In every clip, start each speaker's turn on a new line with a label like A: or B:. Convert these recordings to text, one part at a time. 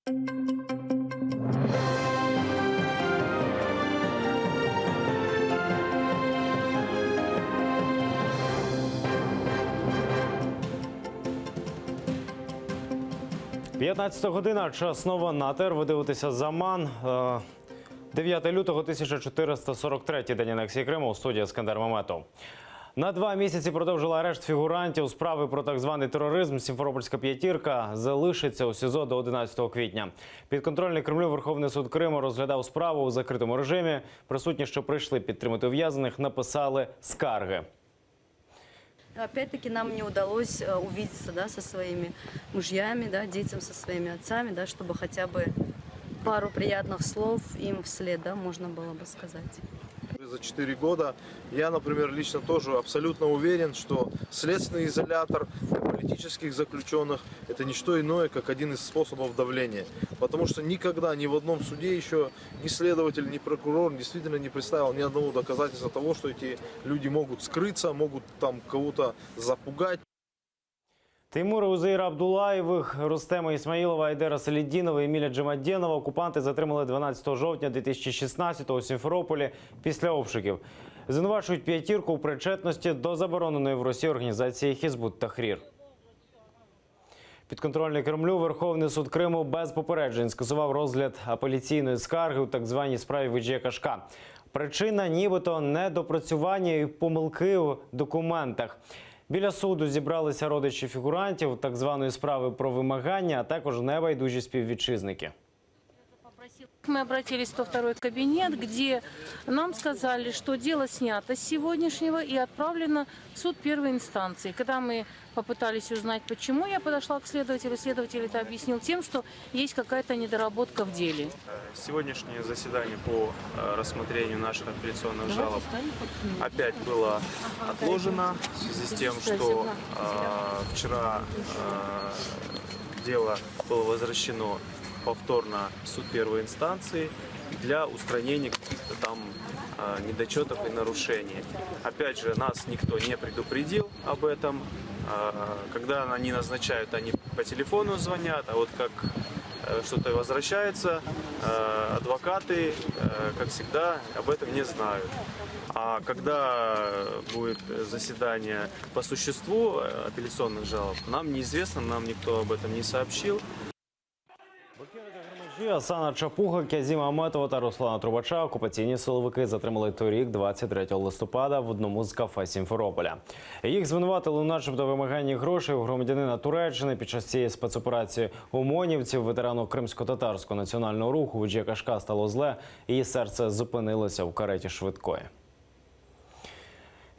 A: «15 година. Час нова на ТР. Ви дивитеся «Заман». 9 лютого 1443 день анексії Криму. У студії Ескандер Мамедов. На 2 місяці продовжила арешт фігурантів справи про так званий тероризм. Сімферопольська п'ятірка залишиться у СІЗО до 11 квітня. Підконтрольний Кремлю Верховний суд Криму розглядав справу у закритому режимі. Присутні, що прийшли підтримати ув'язнених, написали скарги.
B: Опять-таки нам не удалось увидеться, со своими мужьями, детям со своими отцами, чтобы хотя бы пару приятных слов им вслед, можно было бы сказать.
C: За 4 года я, например, лично тоже абсолютно уверен, что следственный изолятор для политических заключенных – это не что иное, как один из способов давления. Потому что никогда ни в одном суде еще ни следователь, ни прокурор действительно не представил ни одного доказательства того, что эти люди могут скрыться, могут там кого-то запугать.
A: Теймура Узейра Абдулаєвих, Рустема Ісмаїлова, Айдера Салідінова, Еміля Джемадєнова окупанти затримали 12 жовтня 2016-го у Сімферополі після обшуків. Звинувачують п'ятірку у причетності до забороненої в Росії організації Хізбут Тахрір. Підконтрольний Кремлю Верховний суд Криму без попереджень скасував розгляд апеляційної скарги у так званій справі Виджія Кашка. Причина – нібито недопрацювання і помилки у документах. Біля суду зібралися родичі фігурантів так званої справи про вимагання, а також небайдужі співвітчизники.
D: Мы обратились в 102-й кабинет, где нам сказали, что дело снято с сегодняшнего и отправлено в суд первой инстанции. Когда мы попытались узнать, почему, я подошла к следователю. Следователь это объяснил тем, что есть какая-то недоработка в деле.
E: Сегодняшнее заседание по рассмотрению наших апелляционных жалоб опять было отложено в связи с тем, что вчера дело было возвращено повторно в суд первой инстанции для устранения каких-то там недочетов и нарушений. Опять же, нас никто не предупредил об этом. Когда они назначают, они по телефону звонят, а вот как что-то возвращается, адвокаты, как всегда, об этом не знают. А когда будет заседание по существу апелляционных жалоб, нам неизвестно, нам никто об этом не сообщил.
A: Асана Чапуга, Кязіма Аметова та Руслана Трубача окупаційні силовики затримали торік, 23 листопада, в одному з кафе Сімферополя. Їх звинуватили у начебто вимаганні грошей у громадянина Туреччини під час цієї спецоперації ОМОНівців. Ветерану Кримсько-татарського національного руху Виджія Кашка стало зле, її серце зупинилося в кареті швидкої.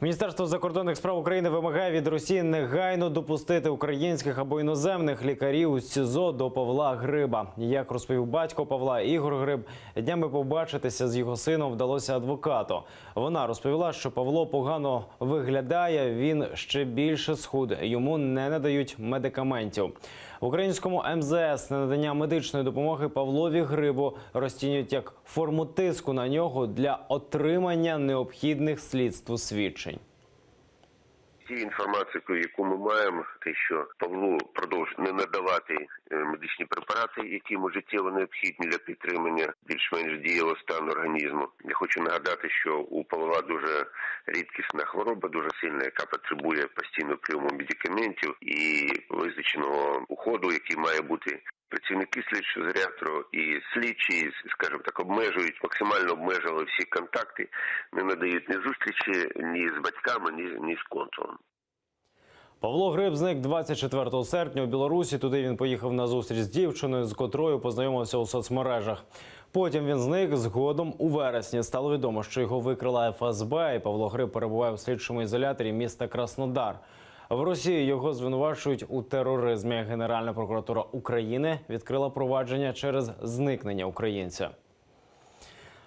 A: Міністерство закордонних справ України вимагає від Росії негайно допустити українських або іноземних лікарів у СІЗО до Павла Гриба. Як розповів батько Павла Ігор Гриб, днями побачитися з його сином вдалося адвокату. Вона розповіла, що Павло погано виглядає, він ще більше схуд, йому не надають медикаментів. В українському МЗС ненадання медичної допомоги Павлові Грибу розцінюють як форму тиску на нього для отримання необхідних слідству свідчень.
F: Ті інформації, яку ми маємо, те, що Павлу продовжують не надавати медичні препарати, які йому життєво необхідні для підтримання більш-менш дієвого стану організму. Я хочу нагадати, що у Павла дуже рідкісна хвороба, дуже сильна, яка потребує постійного прийому медикаментів і визначеного уходу, який має бути. Працівники слідчого ізолятору і слідчі, скажімо так, обмежують, максимально обмежили всі контакти, не надають ні зустрічі ні з батьками, ні з консулом.
A: Павло Гриб зник 24 серпня у Білорусі. Туди він поїхав на зустріч з дівчиною, з котрою познайомився у соцмережах. Потім він зник, згодом у вересні стало відомо, що його викрила ФСБ, і Павло Гриб перебуває у слідчому ізоляторі міста Краснодар. В Росії його звинувачують у тероризмі. Генеральна прокуратура України відкрила провадження через зникнення українця.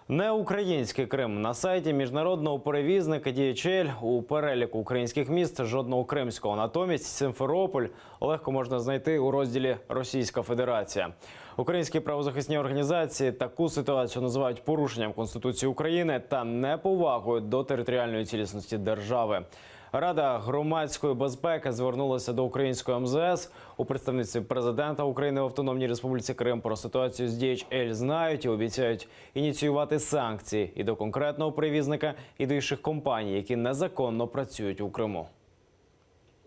A: Неукраїнський Крим. На сайті міжнародного перевізника DHL у переліку українських міст жодного кримського. Натомість Сімферополь легко можна знайти у розділі «Російська Федерація». Українські правозахисні організації таку ситуацію називають порушенням Конституції України та неповагою до територіальної цілісності держави. Рада громадської безпеки звернулася до української МЗС. У представництві президента України в Автономній Республіці Крим про ситуацію з DHL знають і обіцяють ініціювати санкції і до конкретного перевізника, і до інших компаній, які незаконно працюють у Криму.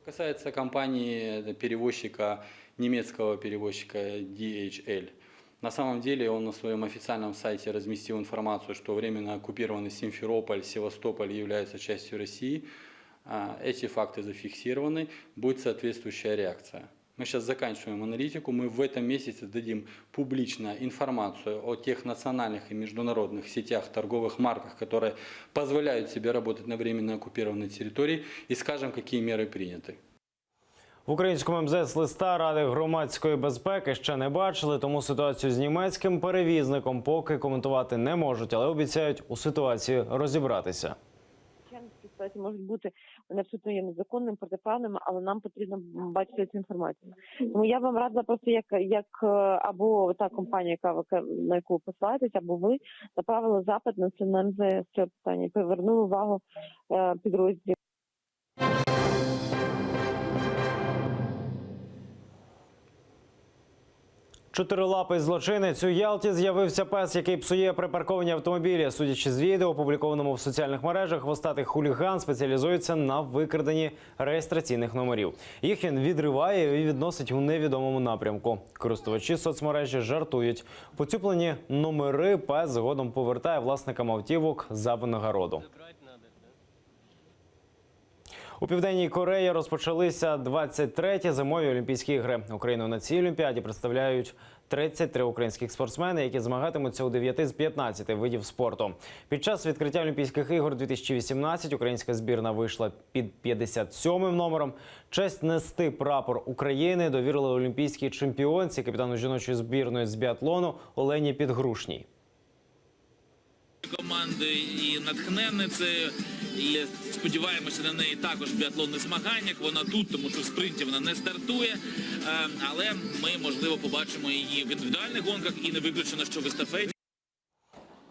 G: Касается компании перевозчика, немецкого перевозчика DHL. На самом деле он на своем официальном сайте разместил информацию, что временно оккупированный Симферополь, Севастополь являются частью России. Эти факты зафиксированы, будет соответствующая реакция. Мы сейчас заканчиваем аналитику, мы в этом месяце дадим публично информацию о тех национальных и международных сетях, торговых марках, которые позволяют себе работать на временно оккупированной территории, и скажем, какие меры приняты.
A: В українському МЗС листа Ради громадської безпеки ще не бачили, тому ситуацію з німецьким перевізником поки коментувати не можуть, але обіцяють у ситуації розібратися.
H: Ситуації можуть бути, вони абсолютно є незаконними, протиправними, але нам потрібно бачити цю інформацію. Тому я вам рада просто як або та компанія, на яку ви посилаєтесь, або ви направили запит на МЗС цього питання і привернули увагу підрозділів.
A: Чотирилапий злочинець. У Ялті з'явився пес, який псує припарковані автомобілі. Судячи з відео, опублікованому в соціальних мережах, хвостатий хуліган спеціалізується на викраденні реєстраційних номерів. Їх він відриває і відносить у невідомому напрямку. Користувачі соцмережі жартують. Поцюплені номери пес згодом повертає власникам автівок за винагороду. У Південній Кореї розпочалися 23-ті зимові Олімпійські ігри. Україну на цій Олімпіаді представляють 33 українських спортсмени, які змагатимуться у 9 з 15 видів спорту. Під час відкриття Олімпійських ігор 2018 українська збірна вийшла під 57-м номером. Честь нести прапор України довірили олімпійській чемпіонці, капітану жіночої збірної з біатлону Олені Підгрушній.
I: Команди і натхненниці, і сподіваємося на неї також в біатлонних змаганнях. Вона тут, тому що в спринті вона не стартує, але ми, можливо, побачимо її в індивідуальних гонках і не виключено, що в естафеті.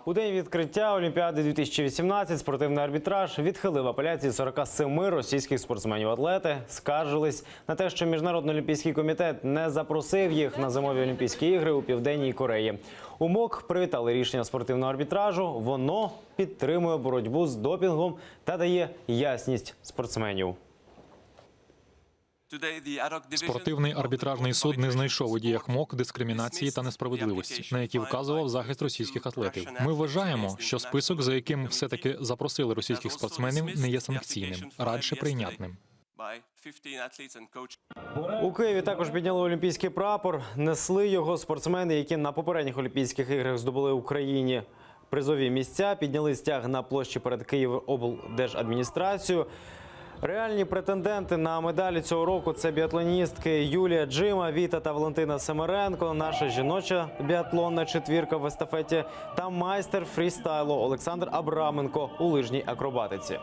A: У день відкриття Олімпіади 2018 спортивний арбітраж відхилив апеляції 47 російських спортсменів-атлети. Скаржились на те, що Міжнародний олімпійський комітет не запросив їх на зимові Олімпійські ігри у Південній Кореї. У МОК привітали рішення спортивного арбітражу. Воно підтримує боротьбу з допінгом та дає ясність спортсменів.
J: Спортивний арбітражний суд не знайшов у діях МОК дискримінації та несправедливості, на які вказував захист російських атлетів. Ми вважаємо, що список, за яким все-таки запросили російських спортсменів, не є санкційним, радше прийнятним.
A: У Києві також підняли олімпійський прапор. Несли його спортсмени, які на попередніх Олімпійських іграх здобули Україні призові місця. Підняли стяг на площі перед Київоблдержадміністрацією. Реальні претенденти на медалі цього року – це біатлоністки Юлія Джима, Віта та Валентина Семеренко, наша жіноча біатлонна четвірка в естафеті та майстер фрістайлу Олександр Абраменко у лижній акробатиці.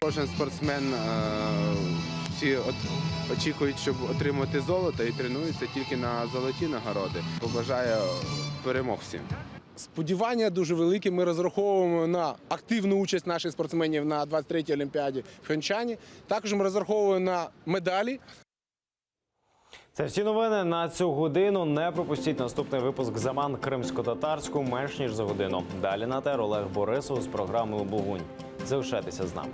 K: Кожен спортсмен, всі очікують, щоб отримати золото і тренуються тільки на золоті нагороди. Побажаю перемог всім.
L: Сподівання дуже великі. Ми розраховуємо на активну участь наших спортсменів на 23-й Олімпіаді в Пхьончхані. Також ми розраховуємо на медалі.
A: Це всі новини на цю годину. Не пропустіть наступний випуск «Заман кримсько-татарську» менш ніж за годину. Далі на ТР Олег Борисов з програмою «Бугунь». Залишайтеся з нами.